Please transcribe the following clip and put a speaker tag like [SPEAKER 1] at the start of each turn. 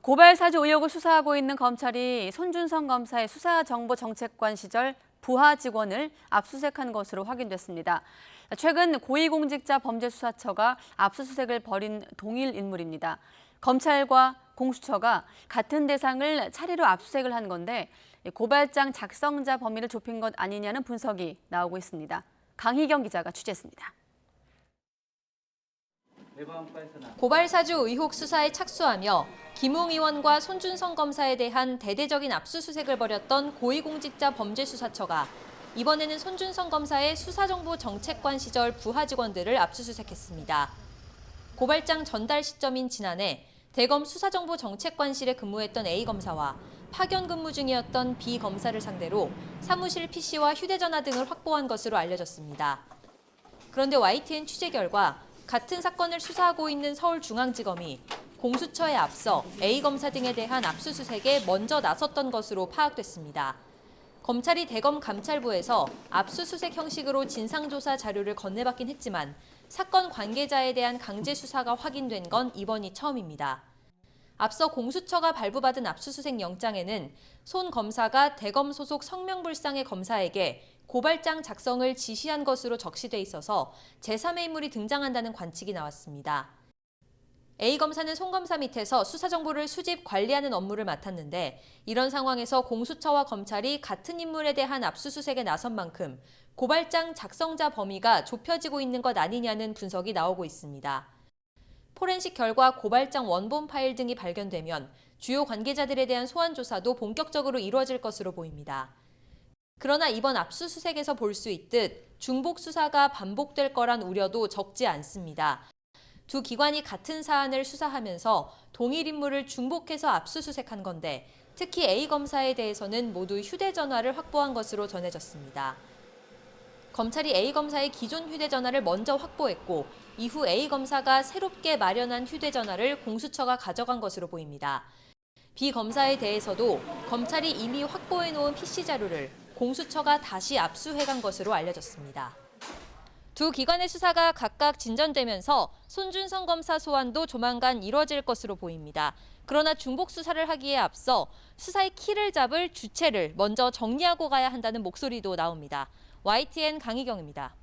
[SPEAKER 1] 고발 사주 의혹을 수사하고 있는 검찰이 손준성 검사의 수사정보정책관 시절 부하 직원을 압수수색한 것으로 확인됐습니다. 최근 고위공직자 범죄수사처가 압수수색을 벌인 동일 인물입니다. 검찰과 공수처가 같은 대상을 차례로 압수수색을 한 건데 고발장 작성자 범위를 좁힌 것 아니냐는 분석이 나오고 있습니다. 강희경 기자가 취재했습니다.
[SPEAKER 2] 고발 사주 의혹 수사에 착수하며 김웅 의원과 손준성 검사에 대한 대대적인 압수수색을 벌였던 고위공직자 범죄수사처가 이번에는 손준성 검사의 수사정보 정책관 시절 부하 직원들을 압수수색했습니다. 고발장 전달 시점인 지난해 대검 수사정보 정책관실에 근무했던 A 검사와 파견 근무 중이었던 B 검사를 상대로 사무실 PC와 휴대전화 등을 확보한 것으로 알려졌습니다. 그런데 YTN 취재 결과 같은 사건을 수사하고 있는 서울중앙지검이 공수처에 앞서 A 검사 등에 대한 압수수색에 먼저 나섰던 것으로 파악됐습니다. 검찰이 대검 감찰부에서 압수수색 형식으로 진상조사 자료를 건네받긴 했지만 사건 관계자에 대한 강제 수사가 확인된 건 이번이 처음입니다. 앞서 공수처가 발부받은 압수수색 영장에는 손 검사가 대검 소속 성명불상의 검사에게 고발장 작성을 지시한 것으로 적시돼 있어서 제3의 인물이 등장한다는 관측이 나왔습니다. A 검사는 손 검사 밑에서 수사정보를 수집, 관리하는 업무를 맡았는데 이런 상황에서 공수처와 검찰이 같은 인물에 대한 압수수색에 나선 만큼 고발장 작성자 범위가 좁혀지고 있는 것 아니냐는 분석이 나오고 있습니다. 포렌식 결과 고발장 원본 파일 등이 발견되면 주요 관계자들에 대한 소환 조사도 본격적으로 이루어질 것으로 보입니다. 그러나 이번 압수수색에서 볼 수 있듯 중복 수사가 반복될 거란 우려도 적지 않습니다. 두 기관이 같은 사안을 수사하면서 동일 인물을 중복해서 압수수색한 건데 특히 A 검사에 대해서는 모두 휴대전화를 확보한 것으로 전해졌습니다. 검찰이 A 검사의 기존 휴대전화를 먼저 확보했고 이후 A 검사가 새롭게 마련한 휴대전화를 공수처가 가져간 것으로 보입니다. B 검사에 대해서도 검찰이 이미 확보해놓은 PC 자료를 공수처가 다시 압수해간 것으로 알려졌습니다. 두 기관의 수사가 각각 진전되면서 손준성 검사 소환도 조만간 이뤄질 것으로 보입니다. 그러나 중복 수사를 하기에 앞서 수사의 키를 잡을 주체를 먼저 정리하고 가야 한다는 목소리도 나옵니다. YTN 강희경입니다.